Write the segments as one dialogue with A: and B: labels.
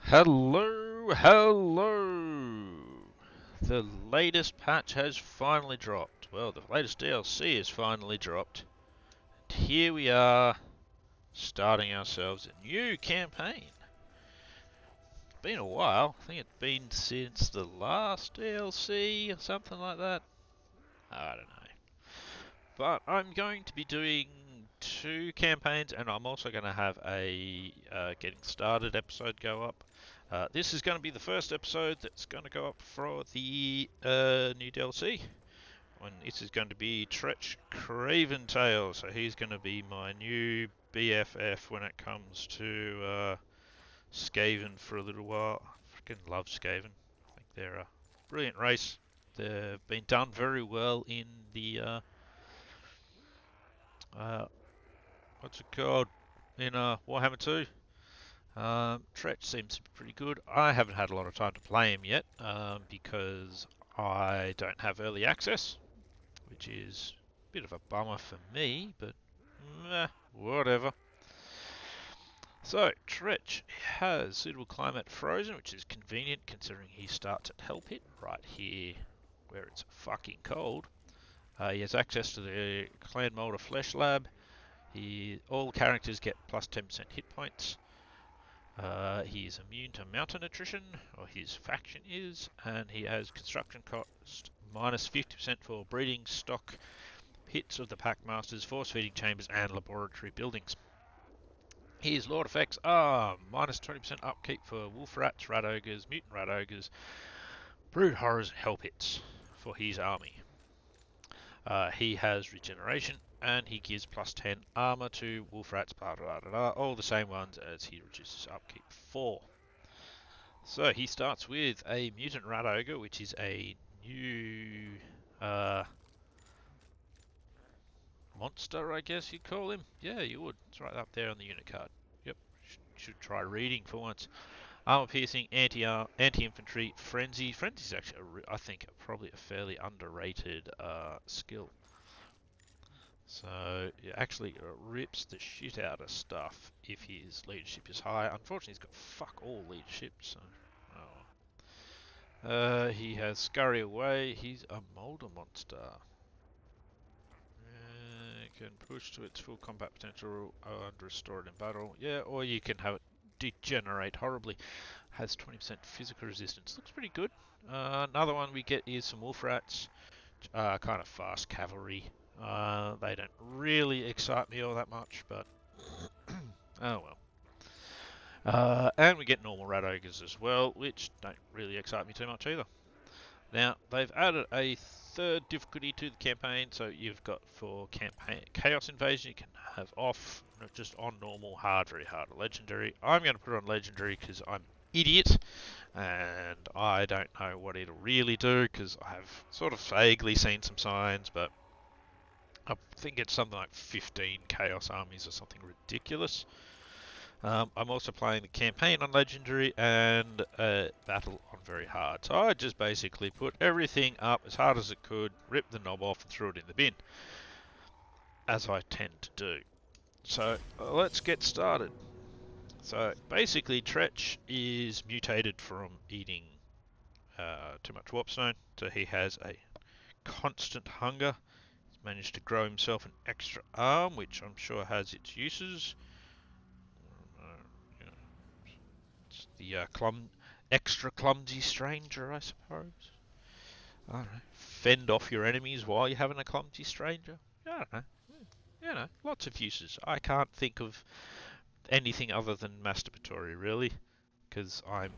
A: Hello, hello! The latest patch has finally dropped. Well, the latest DLC has finally dropped. And here we are, starting ourselves a new campaign. It's been a while. I think it's been since the last DLC or something like that. I don't know. But I'm going to be doing two campaigns, and I'm also going to have a getting started episode go up. This is going to be the first episode that's going to go up for the new DLC. And this is going to be Tretch Craven Tail, so he's going to be my new BFF when it comes to Skaven for a little while. I freaking love Skaven. I think they're a brilliant race. They've been done very well in the what's it called? In Warhammer 2. Tretch seems to be pretty good. I haven't had a lot of time to play him yet because I don't have early access, which is a bit of a bummer for me, but whatever. So, Tretch has suitable climate frozen, which is convenient considering he starts at Hell Pit right here where it's fucking cold. He has access to the Clan Molder Flesh Lab. All characters get plus 10% hit points. He is immune to mountain attrition, or his faction is, and he has construction cost minus 50% for breeding stock, hits of the Packmasters, force feeding chambers, and laboratory buildings. His Lord effects are minus 20% upkeep for wolf rats, rat ogres, mutant rat ogres, brood horrors, and hell pits for his army. He has regeneration, and he gives plus 10 armor to wolf rats, blah, blah, blah, blah, all the same ones as he reduces upkeep for. So he starts with a mutant rat ogre, which is a new monster, I guess you'd call him. Yeah, you would. It's right up there on the unit card. Yep, should try reading for once. Armor piercing, anti-infantry, frenzy. Frenzy's actually, I think, probably a fairly underrated skill. So it actually rips the shit out of stuff if his leadership is high. Unfortunately, he's got fuck all leadership, so he has Scurry Away. He's a Molder monster. Can push to its full combat potential and restore it in battle. Yeah, or you can have it degenerate horribly. Has 20% physical resistance. Looks pretty good. Another one we get is some wolf rats. Kind of fast cavalry. They don't really excite me all that much, but oh well. And we get normal rat ogres as well, which don't really excite me too much either. Now, they've added a third difficulty to the campaign, so you've got for campaign Chaos Invasion, you can have off, not just on normal, hard, very hard, or legendary. I'm going to put it on legendary because I'm an idiot, and I don't know what it'll really do, because I've sort of vaguely seen some signs, but I think it's something like 15 Chaos Armies or something ridiculous. I'm also playing the campaign on legendary and battle on very hard. So I just basically put everything up as hard as it could, ripped the knob off and threw it in the bin, as I tend to do. So let's get started. So basically Tretch is mutated from eating too much warpstone, so he has a constant hunger. He's managed to grow himself an extra arm, which I'm sure has its uses. The extra clumsy stranger, I suppose. I don't know. Fend off your enemies while you're having a clumsy stranger. I don't know. You know, lots of uses. I can't think of anything other than masturbatory, really, because I'm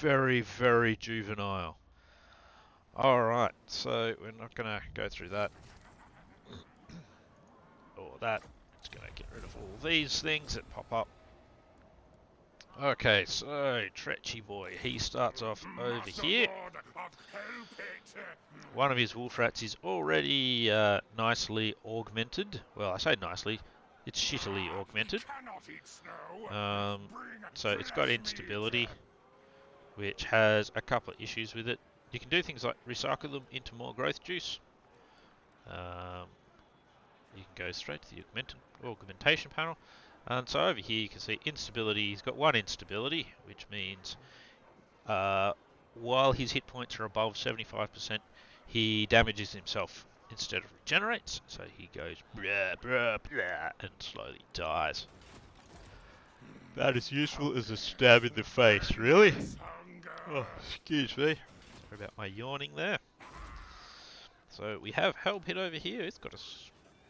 A: very, very juvenile. Alright, so we're not going to go through that. Or that. It's going to get rid of all these things that pop up. Okay, so Tretchy boy, he starts off over here. One of his wolf rats is already nicely augmented. Well, I say nicely, it's shittily augmented. So it's got instability, which has a couple of issues with it. You can do things like recycle them into more growth juice. You can go straight to the augmentation panel. And so over here you can see instability. He's got one instability, which means while his hit points are above 75%, he damages himself instead of regenerates. So he goes blah, blah, blah, and slowly dies. That is useful as a stab in the face, really. Oh, excuse me. Sorry about my yawning there. So we have Hell Pit over here. It's got a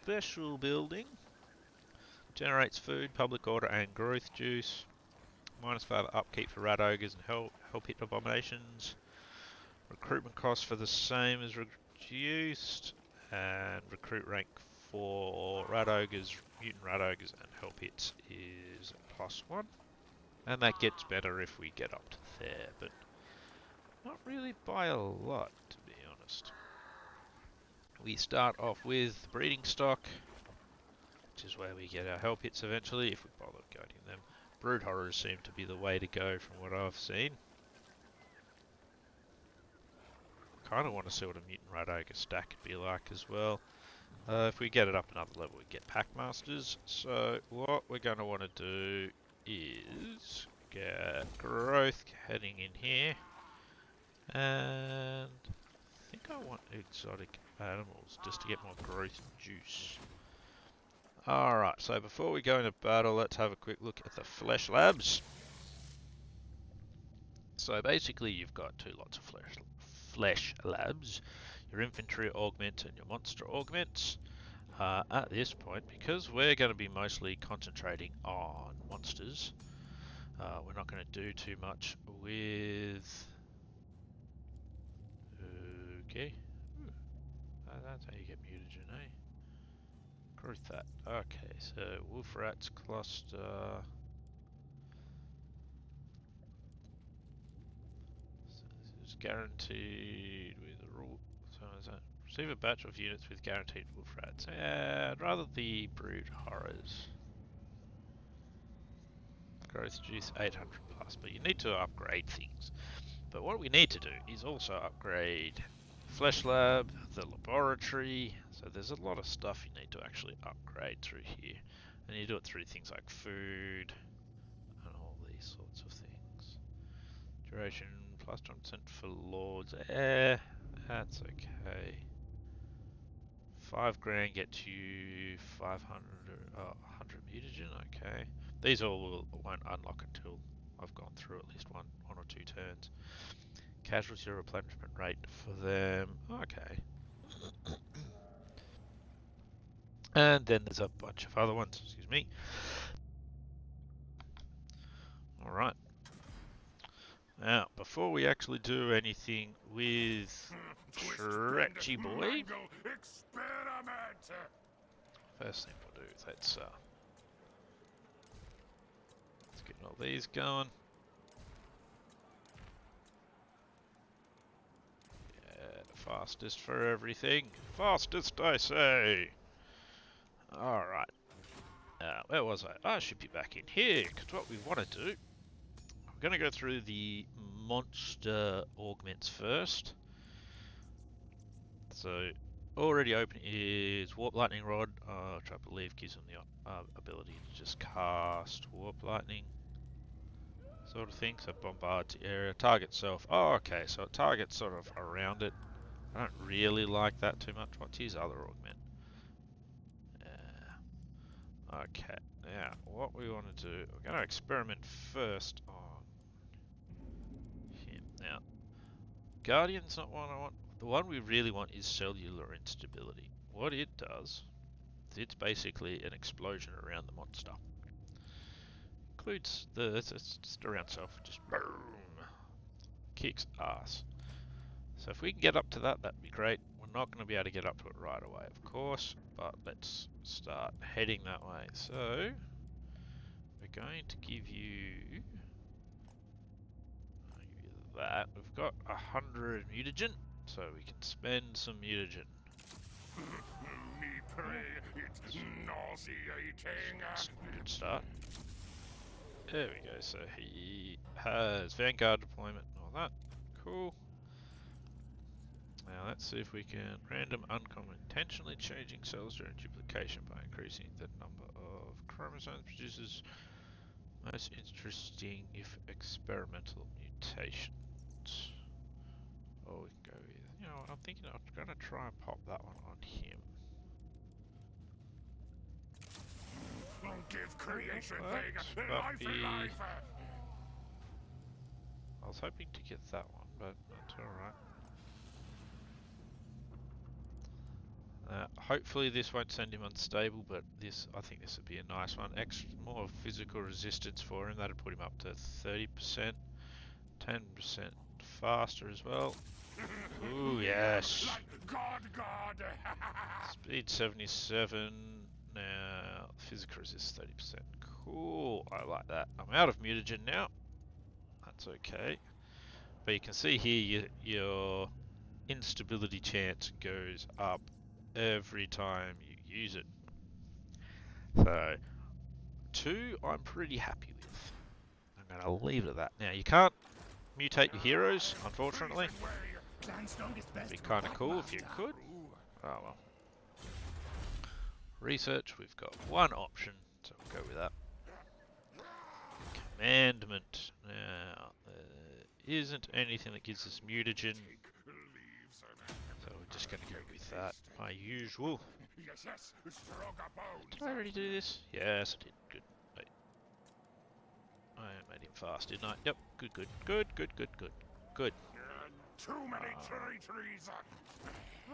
A: special building. Generates food, public order, and growth juice. -5 upkeep for rat ogres and hell pit abominations. Recruitment costs for the same is reduced, and recruit rank for rat ogres, mutant rat ogres, and hell pits is +1. And that gets better if we get up to there, but not really by a lot, to be honest. We start off with the breeding stock, which is where we get our hell pits eventually, if we bother guarding them. Brood horrors seem to be the way to go from what I've seen. Kind of want to see what a mutant rat ogre stack could be like as well. If we get it up another level, we get packmasters. So what we're going to want to do is get growth heading in here, and I think I want exotic animals just to get more growth juice. Alright, so before we go into battle, let's have a quick look at the flesh labs. So basically you've got two lots of flesh labs, your infantry augments and your monster augments. At this point, because we're going to be mostly concentrating on monsters, we're not going to do too much with... Okay. Ooh. That's how you get mutagen, eh? Growth that. Okay, so wolf rats cluster. So this is guaranteed with a rule. So is that receive a batch of units with guaranteed wolf rats? I'd rather the brood horrors. Growth juice 800+, but you need to upgrade things. But what we need to do is also upgrade Flesh Lab, the laboratory. So there's a lot of stuff you need to actually upgrade through here. And you do it through things like food and all these sorts of things. Duration plus 20% for lords. That's okay. 5 grand gets you 500, 100 mutagen. Okay. These all won't unlock until I've gone through at least one or two turns. Casualty replenishment rate for them. Okay. And then there's a bunch of other ones. Excuse me. Alright. Now, before we actually do anything with Tretchy boy, first thing we'll do is let's get all these going. Yeah, fastest for everything. Fastest, I say. Alright. Where was I? I should be back in here, because what we want to do, we're going to go through the monster augments first. So, already open is Warp Lightning Rod, which I believe gives them the ability to just cast Warp Lightning, sort of thing. So bombards the area, target self. Oh, okay, so it targets sort of around it. I don't really like that too much. What's his other augment? Okay, now what we want to do, we're going to experiment first on him. Now, Guardian's not one I want. The one we really want is cellular instability. What it does, it's basically an explosion around the monster. Includes it's just around self, just boom, kicks ass. So if we can get up to that, that'd be great. We're not going to be able to get up to it right away, of course, but let's start heading that way. So we're going to give you that. We've got 100 mutagen, so we can spend some mutagen.
B: It's nauseating.
A: Good start. There we go, so he has Vanguard deployment and all that. Cool. Now let's see if we can random uncommon intentionally changing cells during duplication by increasing the number of chromosomes produces most interesting if experimental mutations. Oh, we can go with, you know, I'm thinking I'm gonna try and pop that one on him.
B: Give creation thing
A: Buffy.
B: life.
A: I was hoping to get that one, but that's alright. Hopefully this won't send him unstable, but this, I think this would be a nice one. Extra, more physical resistance for him. That'd put him up to 30%, 10% faster as well. Ooh, yes.
B: God.
A: Speed 77. Now, physical resist 30%. Cool, I like that. I'm out of mutagen now. That's okay. But you can see here your instability chance goes up every time you use it. So, 2 I'm pretty happy with. I'm going to leave it at that. Now, you can't mutate your heroes, unfortunately. It'd be kind of cool if you could. Oh well. Research, we've got one option, so we'll go with that. Commandment. Now, there isn't anything that gives us mutagen, so we're just going to go with that, my usual. Did I already do this? Yes, I did. Good. Wait. I made him fast, didn't I? Yep. Good.
B: Too many trees.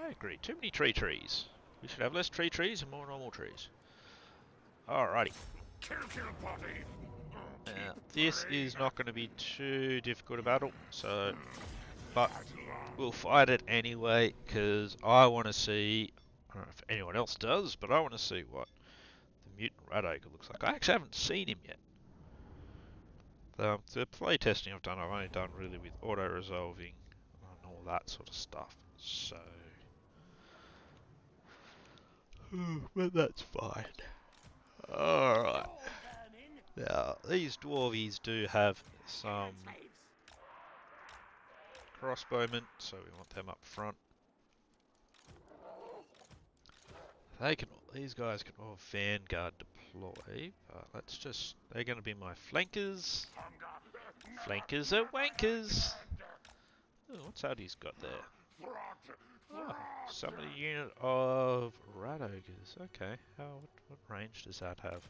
A: I agree. Too many trees. We should have less trees and more normal trees. Alrighty.
B: Kill body.
A: Now, this is not going to be too difficult a battle, so, but we'll fight it anyway, because I want to see, I don't know if anyone else does, but I want to see what the mutant rat ogre looks like. I actually haven't seen him yet. The play testing I've only done really with auto-resolving and all that sort of stuff, so, but that's fine. Alright. Now, these dwarvies do have some crossbowmen, so we want them up front. These guys can all vanguard deploy, but let's just, they're going to be my flankers. Flankers are wankers. Ooh, what's that he's got there? Oh, summon a unit of rat ogres. Okay, what range does that have?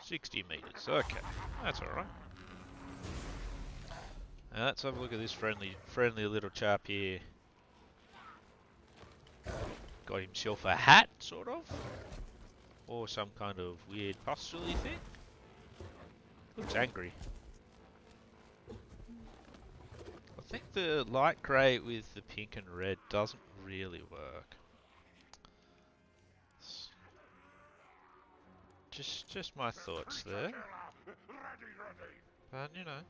A: 60 meters. Okay, that's all right. Now let's have a look at this friendly little chap here. Got himself a hat, sort of, or some kind of weird pustule-y thing. Looks angry. I think the light grey with the pink and red doesn't really work. Just my thoughts there. But you know,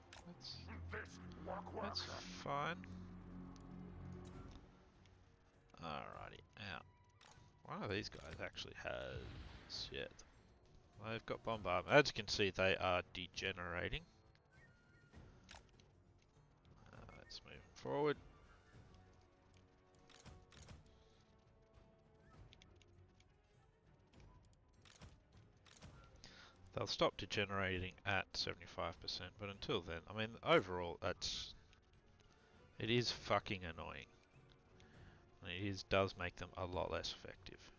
A: that's fine. Alrighty, now one of these guys actually has, yeah, they've got bombardment. As you can see, they are degenerating. Let's move forward. They'll stop degenerating at 75%, but until then, I mean, overall, it is fucking annoying. And it does make them a lot less effective.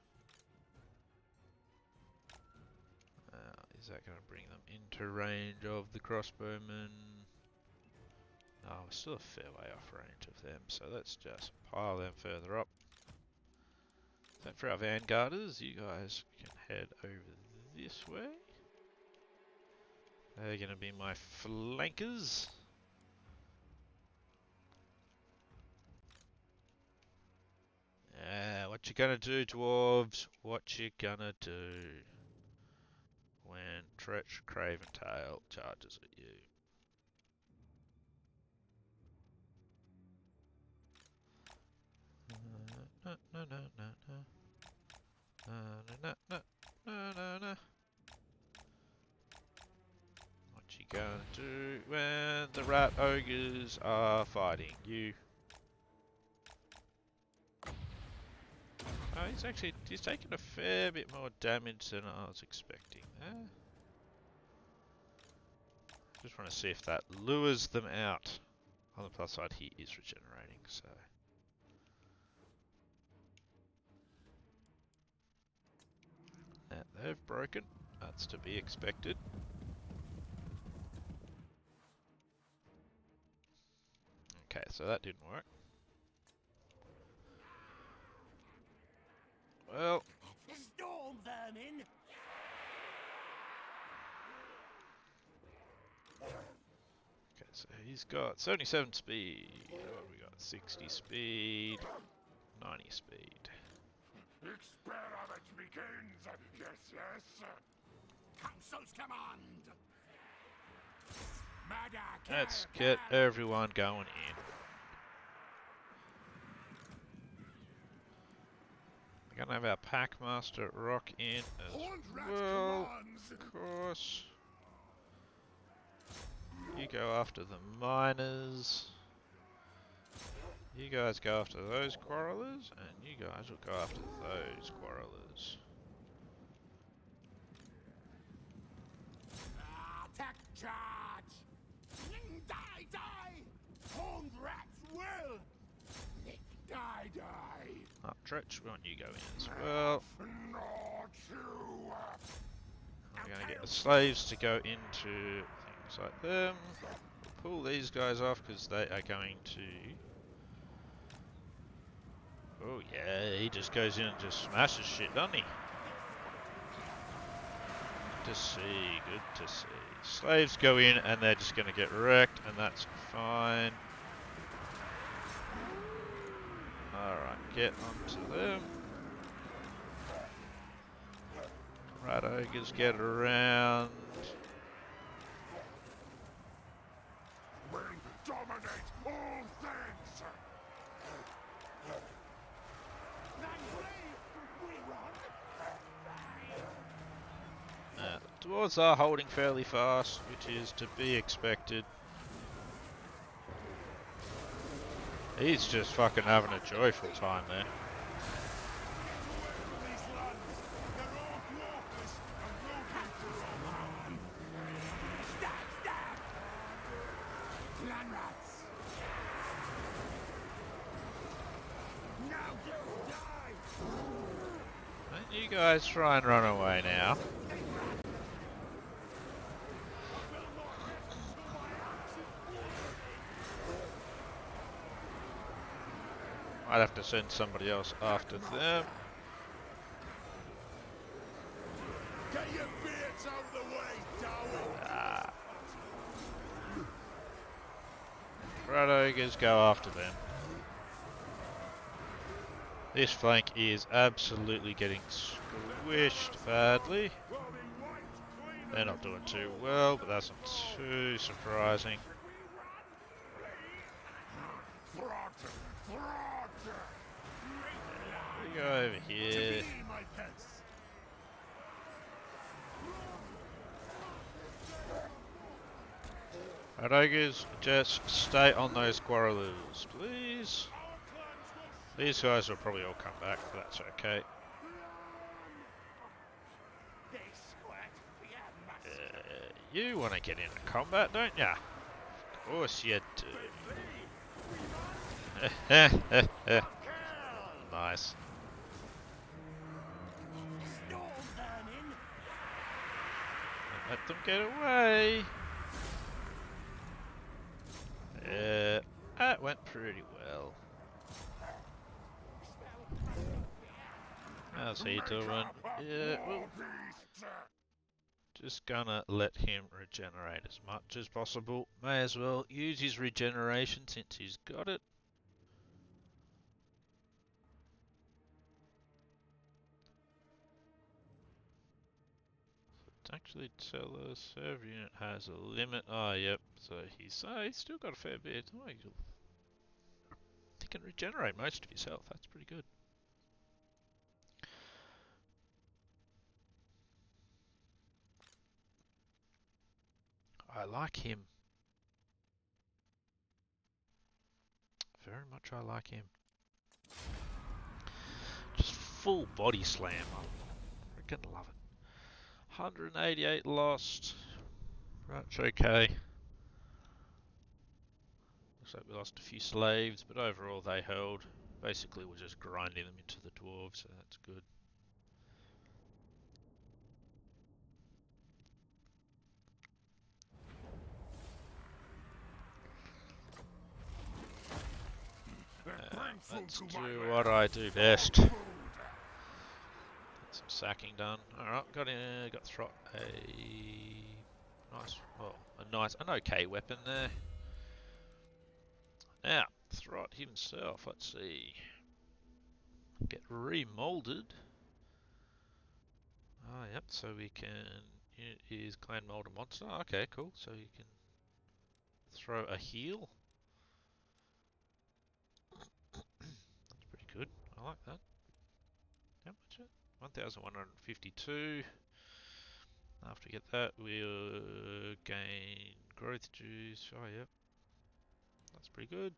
A: Is that going to bring them into range of the crossbowmen? No, we're still a fair way off range of them, so let's just pile them further up. So for our vanguarders, you guys can head over this way. They're going to be my flankers. What you gonna do, dwarves? What you gonna do when Tretch Craventail charges at you? What you gonna do when the rat ogres are fighting you? Oh, he's He's taken a fair bit more damage than I was expecting there. Just want to see if that lures them out. On the plus side, he is regenerating, so... they've broken. That's to be expected. Okay, so that didn't work. Well...
C: Storm vermin!
A: Okay, so he's got 77 speed. What have we got? 60 speed. 90 speed.
B: Experiment begins. Yes, yes.
C: Council's command! Murder,
A: Let's
C: kill,
A: get everyone going in. We're gonna have our Packmaster Rock in as
B: Horned rat
A: well.
B: commands.
A: Of course. You go after the miners. You guys go after those quarrelers, and you guys will go after those quarrelers.
C: Attack charge! Die, die! Horned rats will! Nick, die, die!
A: Ah, Tretch, we want you go in as well.
B: Not you.
A: We're going to get the slaves to go into things like them. Pull these guys off because they are going to... Oh yeah, he just goes in and just smashes shit, doesn't he? Good to see, good to see. Slaves go in and they're just going to get wrecked, and that's fine. Alright, get onto them. Rat ogres get around.
B: We dominate all things.
A: The dwarves are holding fairly fast, which is to be expected. He's just fucking having a joyful time there. Don't you guys try and run away now. I'd have to send somebody else after them.
C: Get your beards out of the way, Darwin!
A: Ah. Rat ogres go after them. This flank is absolutely getting squished badly. They're not doing too well, but that's not too surprising.
B: Throt. Throt.
A: You go over here.
C: My pets!
A: Rat ogres, just stay on those quarrelers, please. These guys will probably all come back, but that's okay.
C: They squirt! We have
A: You want to get into combat, don't ya? Of course you do. Nice.
C: Storm vermin!
A: Don't let them get away. Yeah, that went pretty well. How's he doing? Yeah, well, just gonna let him regenerate as much as possible. May as well use his regeneration since he's got it. Actually tell us every unit has a limit. Oh, yep. So he's still got a fair bit. Oh, he can regenerate most of his health. That's pretty good. I like him. Very much I like him. Just full body slam. I freaking love it. 188 lost. Right, okay. Looks like we lost a few slaves, but overall they held. Basically, we're just grinding them into the dwarves, so that's good. Let's do what I do best. Get some sacking done. Alright, got Throt an okay weapon there. Now, Throt himself, let's see. Get remolded. Oh, yep, so we can use Clan Molder Monster. Okay, cool. So you can throw a heal. That's pretty good. I like that. How much is it? 1,152. After we get that, we'll gain growth juice. Oh, yep. That's pretty good.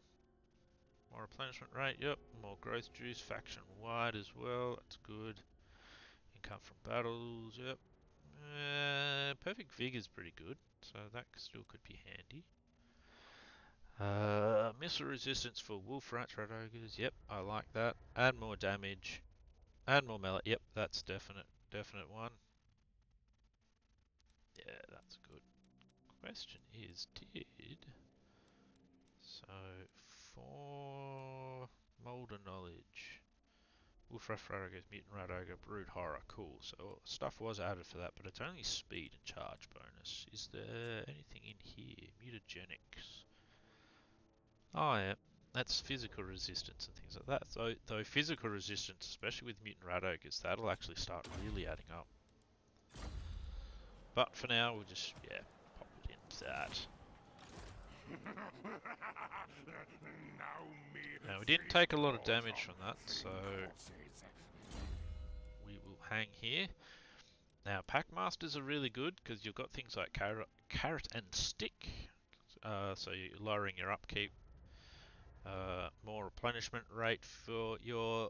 A: More replenishment rate, yep. More growth juice, faction wide as well. That's good. Income from battles, yep. Perfect Vigor's pretty good, so that still could be handy. Missile resistance for wolf rats, rat ogres, yep, I like that. Add more damage. Add more melee, yep, that's definite one. Yeah, that's good. Question is, so for Molder Knowledge, Wolf Rat Ogre, Mutant Rat Ogre, Brood Horror, cool. So stuff was added for that, but it's only speed and charge bonus. Is there anything in here? Mutagenics. Oh yeah, that's physical resistance and things like that. So though physical resistance, especially with Mutant Rat Ogres, that'll actually start really adding up. But for now, we'll just pop it into that. Now we didn't take a lot of damage from that, so we will hang here. Now Packmasters are really good because you've got things like carrot and stick, so you're lowering your upkeep. More replenishment rate for your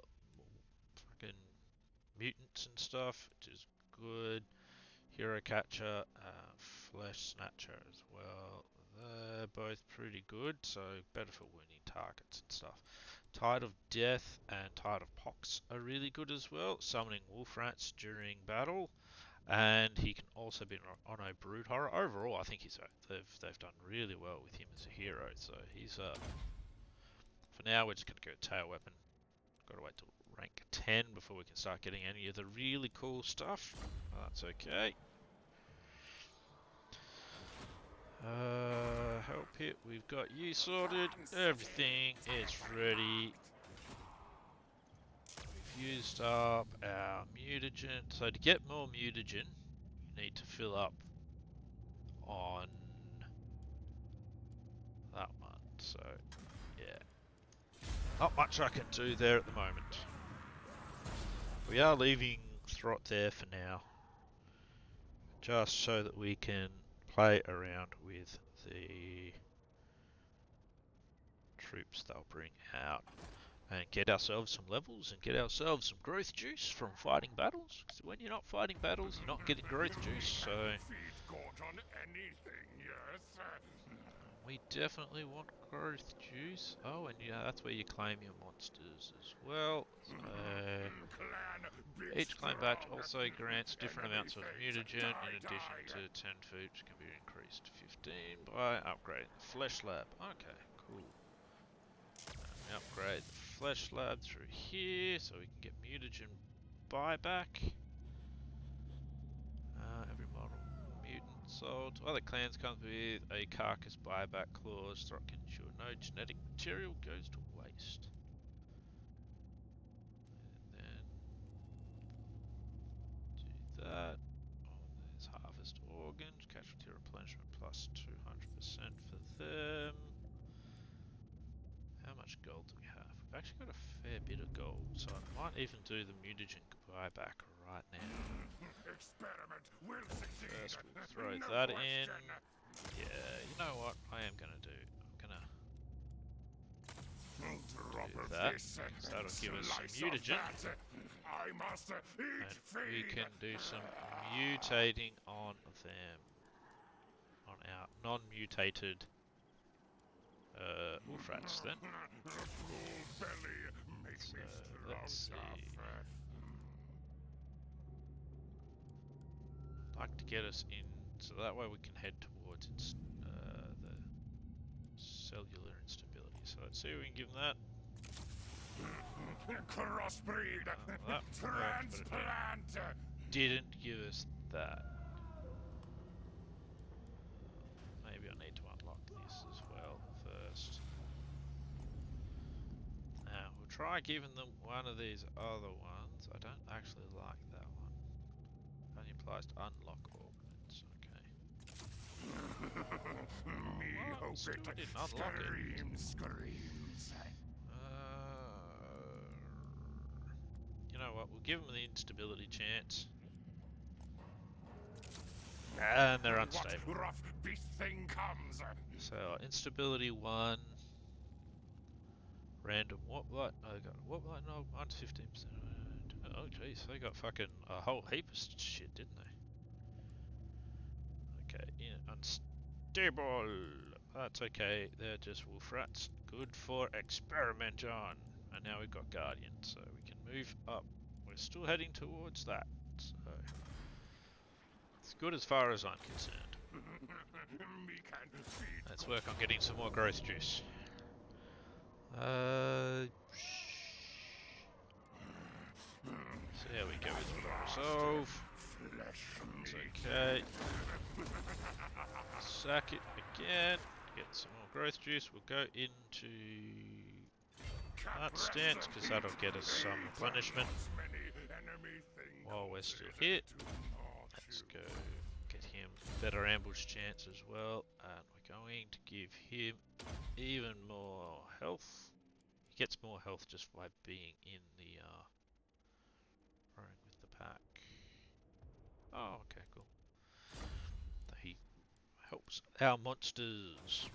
A: fucking mutants and stuff, which is good. Hero Catcher, Flesh Snatcher as well. They're both pretty good, so better for wounding targets and stuff. Tide of Death and Tide of Pox are really good as well, summoning wolf rats during battle. And he can also be on a Brood Horror. Overall, I think they've done really well with him as a hero. So he's for now we're just gonna go tail weapon. Got to wait till rank 10 before we can start getting any of the really cool stuff. That's okay. Help hit, we've got you sorted. Everything is ready. We've used up our mutagen. So to get more mutagen, you need to fill up on that one. So, yeah. Not much I can do there at the moment. We are leaving Throt there for now. Just so that we can play around with the troops they'll bring out. And get ourselves some levels and get ourselves some growth juice from fighting battles. So when you're not fighting battles, you're not getting growth juice, so we definitely want growth juice. Oh, and yeah, that's where you claim your monsters as well. So each claim batch also grants different amounts of mutagen in addition to 10 food, which can be increased to 15 by upgrading the flesh lab. Okay, cool. Upgrade the flesh lab through here so we can get mutagen buyback. Every model mutant sold. Other clans comes with a carcass buyback clause. Throt can ensure no genetic material goes to waste. And then do that. Oh, there's harvest organs, casualty replenishment plus 200% for them. How much gold do we have? We've actually got a fair bit of gold, so I might even do the mutagen buyback right now. First, we'll throw that in. Yeah, you know what I am going to do? I'm going to
B: Drop of
A: that,
B: this,
A: 'cause that'll give us some
B: slice of
A: mutagen.
B: that. I must eat
A: And
B: feed.
A: we can do some mutating on them. On our non-mutated wolf rats then.
B: Full belly makes
A: So
B: me
A: let's see. I'd like to get us in, so that way we can head towards the cellular instability. So let's see if we can give them that.
B: Crossbreed.
A: That worked, but it
B: Transplant.
A: didn't give us that. Maybe I need to unlock this as well first. Now, we'll try giving them one of these other ones. I don't actually like that one. Only applies to unlock augments. Okay.
B: Me
A: Well,
B: hope
A: still
B: it
A: didn't unlock it.
B: screams.
A: You know what? We'll give them the instability chance. And they're unstable.
B: What rough beast thing comes?
A: So, instability 1. Random what light? Oh, they got what light? No, minus 15%. Oh, jeez, they got fucking a whole heap of shit, didn't they? Okay, yeah, unstable. That's okay. They're just wolf rats. Good for experiment on. And now we've got guardian, so we can move up. We're still heading towards that, so it's good as far as I'm concerned.
B: Me can feed.
A: Let's work on getting some more growth juice. So there we go, it's resolve.
B: Flesh
A: It's
B: meat.
A: okay. Sack it again. Get some more growth juice. We'll go into that stance because that'll get us some replenishment while we're still here. Let's go get him better ambush chance as well, and we're going to give him even more health. He gets more health just by being in the running with the pack. Oh, okay, cool. He helps our monsters.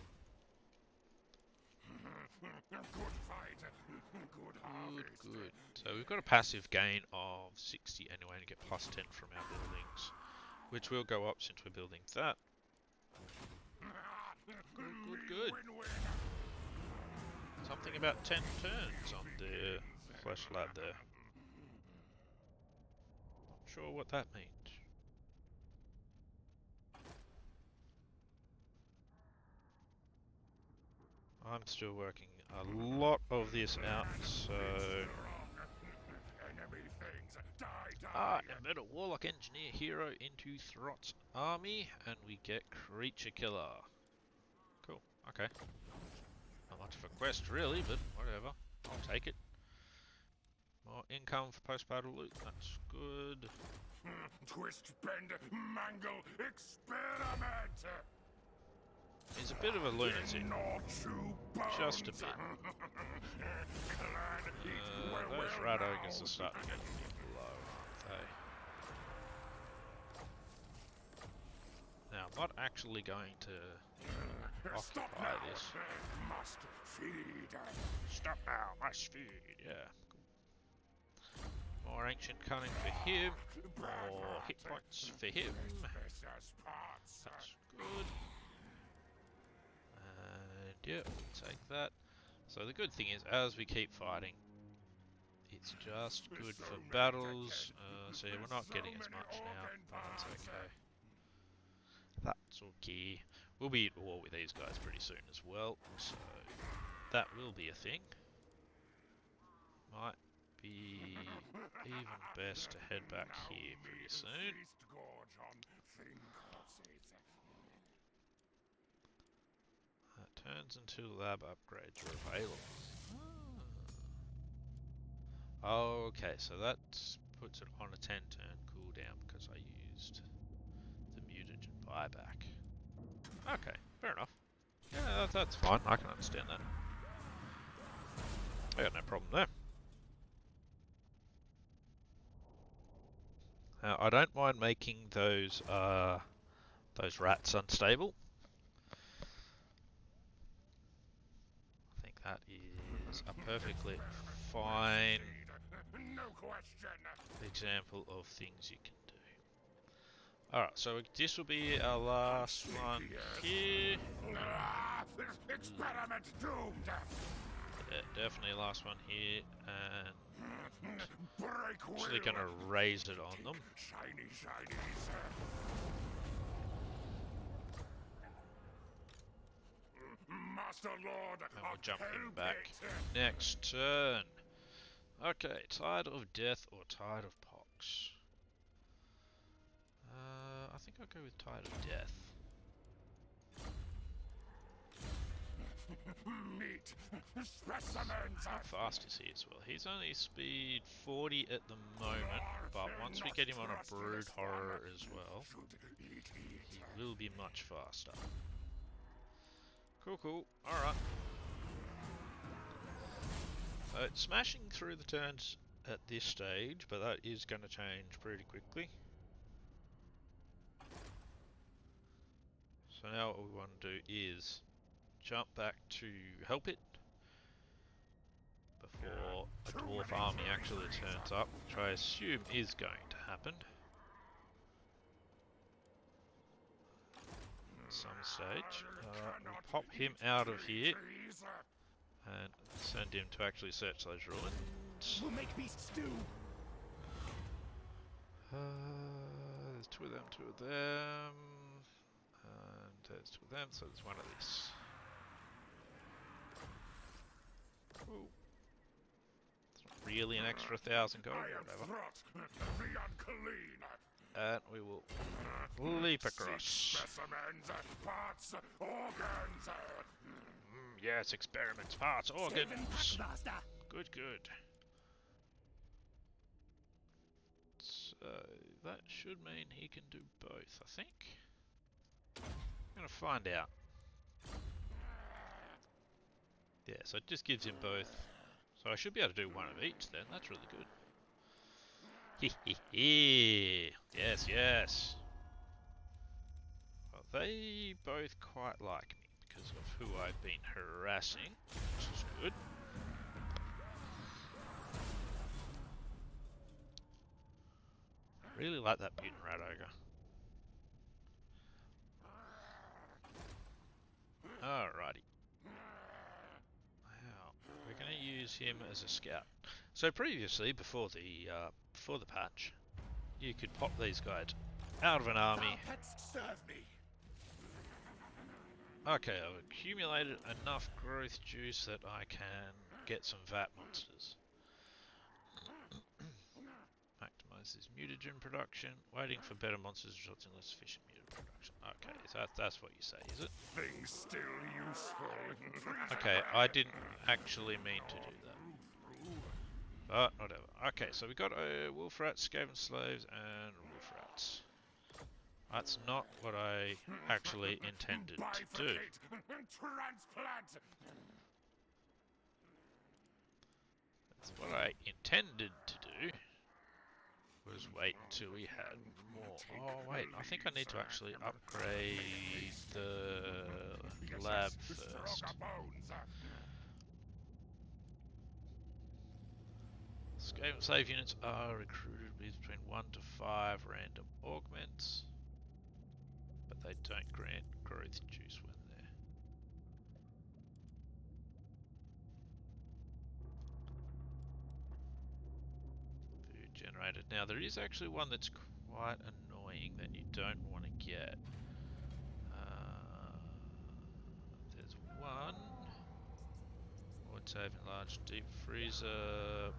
B: Good fight. Good harvest.
A: Good. So we've got a passive gain of 60 anyway, and get plus 10 from our buildings, which will go up since we're building that. Good.
B: Win-win.
A: Something about 10 turns on the flesh lab there. Not sure what that means. I'm still working a lot of this out, so...
B: Enemy things. Die.
A: Embed a Warlock Engineer hero into Throt's army, and we get Creature Killer. Cool, okay. Not much of a quest really, but whatever. I'll take it. More income for post-battle loot, that's good.
B: Twist, bend, mangle, experiment.
A: He's a bit of a lunatic. Just a bit. Those rat ogres are starting to get low, aren't they? Now, I'm not actually going to occupy this.
B: Must feed.
A: Stop now, must feed, yeah. Cool. More ancient cunning for him, more hit points for him. That's good. And yeah, we'll take that. So the good thing is, as we keep fighting, it's just good for battles. So yeah, we're not getting as much now, but that's okay. That's okay. We'll be at war with these guys pretty soon as well, so that will be a thing. Might be even best to head back here pretty soon. That turns until lab upgrades are available. Okay, so that puts it on a 10 turn cooldown because I used the mutagen buyback. Okay, fair enough. Yeah, that's fine. I can understand that. I got no problem there. Now, I don't mind making those rats unstable. I think that is is a perfectly fine
B: No question.
A: example of things you can do. Alright, so this will be our last one here.
B: Experiment doomed.
A: Yeah, definitely last one here, and
B: Break
A: actually
B: will.
A: gonna raise it on them.
B: Shiny shinies. Master Lord
A: And we'll
B: of
A: jump him
B: Hell
A: back
B: Pit.
A: next turn. Okay, Tide of Death or Tide of Pox? I think I'll go with Tide of Death.
B: Meat specimens.
A: How fast is he as well? He's only speed 40 at the moment, but once we get him on a Brood Horror as well, he will be much faster. Cool, cool. Alright. So, smashing through the turns at this stage, but that is going to change pretty quickly. So now what we want to do is jump back to help it before a dwarf army actually turns up, which I assume is going to happen at some stage. We'll pop him out of here and send him to actually search those ruins.
C: We'll make beast stew.
A: There's two of them, and there's two of them, so there's one of this. Cool. It's not really an extra 1,000 gold,
B: I am
A: whatever.
B: Throt, the unclean.
A: And we will leap
B: Seek
A: across.
B: specimens, parts, organs.
A: Yes, experiments, parts, organs.
C: Master.
A: Good, good. So that should mean he can do both, I think. I'm gonna find out. Yeah, so it just gives him both. So I should be able to do one of each then, that's really good. Yes, yes. Well, they both quite like me because of who I've been harassing, which is good. I really like that mutant rat ogre. Alrighty. Wow, we're going to use him as a scout. So previously, before the patch, you could pop these guys out of an army.
C: Pets serve me.
A: Okay, I've accumulated enough growth juice that I can get some vat monsters. Maximize his mutagen production. Waiting for better monsters results in less efficient mutagen production. Okay, so that's what you say, is it?
B: Things still useful.
A: Okay, I didn't actually mean to do that. But whatever. Okay, so we got wolf rats, Skaven slaves, and wolf rats. That's not what I actually intended to do.
B: Bifurcate, transplant.
A: That's what I intended to do. Was wait until we had more. Oh wait, I think I need to actually upgrade the lab first. Skaven slave units are recruited with between 1 to 5 random augments, but they don't grant growth juice when there. Food generated. Now there is actually one that's quite annoying that you don't want to get. There's one. Would save in large deep freezer.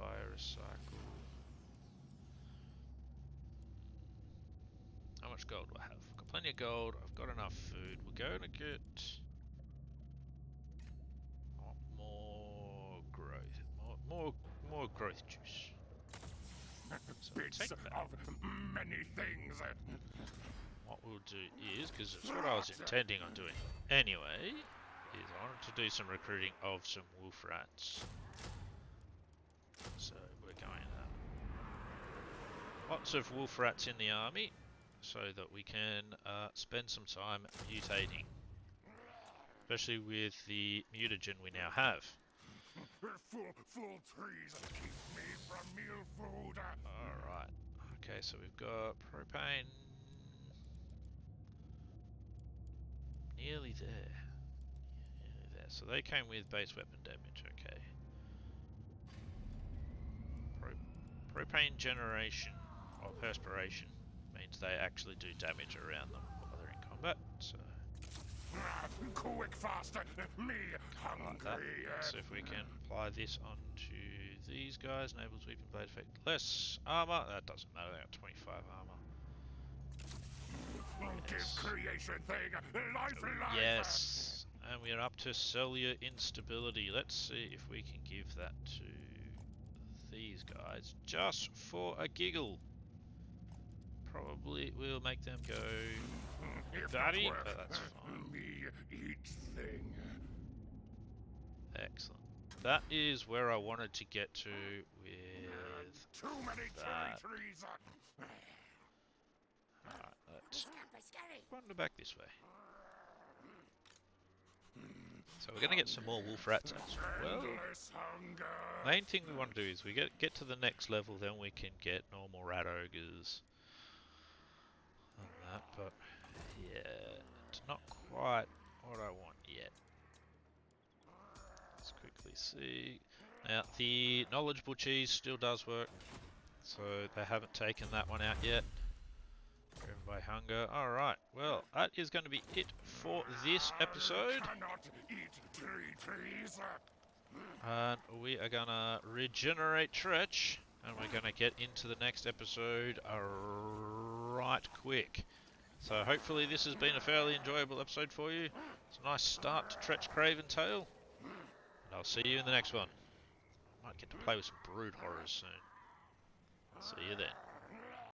A: Biorecycle. How much gold do I have? I've got plenty of gold. I've got enough food. We're going to get more growth. More growth juice. So
B: Bits
A: take that.
B: of many things.
A: What we'll do is, because it's what I was intending on doing anyway, is I wanted to do some recruiting of some wolf rats. So we're going lots of wolf rats in the army, so that we can spend some time mutating, especially with the mutagen we now have.
B: Full trees keep me from meal food.
A: Alright. Okay, so we've got propane. Nearly there. Nearly there. So they came with base weapon damage, okay. Propane generation, or perspiration, means they actually do damage around them while they're in combat, so...
B: Quick, faster, me
A: Like that.
B: hungry.
A: Let's see if we can apply this onto these guys. Enables weapon blade effect. Less armor. That doesn't matter. They got 25 armor.
B: Give
A: Yes.
B: creation thing life.
A: Yes. And we are up to cellular instability. Let's see if we can give that to these guys just for a giggle. Probably will make them go
B: If
A: batty,
B: not work,
A: but that's fine.
B: me eat thing.
A: Excellent. That is where I wanted to get to with
B: Too many
A: that.
B: trees.
A: Alright, let's wander back this way. So we're going to get some more wolf rats as well.
B: Endless hunger.
A: Main thing we want to do is we get to the next level, then we can get normal rat ogres and that, but yeah, it's not quite what I want yet. Let's quickly see. Now, the knowledgeable cheese still does work, so they haven't taken that one out yet. Driven by hunger. Alright, well, that is going to be it for this episode.
B: Cannot eat trees.
A: And we are going to regenerate Tretch, and we're going to get into the next episode right quick. So hopefully this has been a fairly enjoyable episode for you. It's a nice start to Tretch Craven Tale. And I'll see you in the next one. Might get to play with some brood horrors soon. See you then.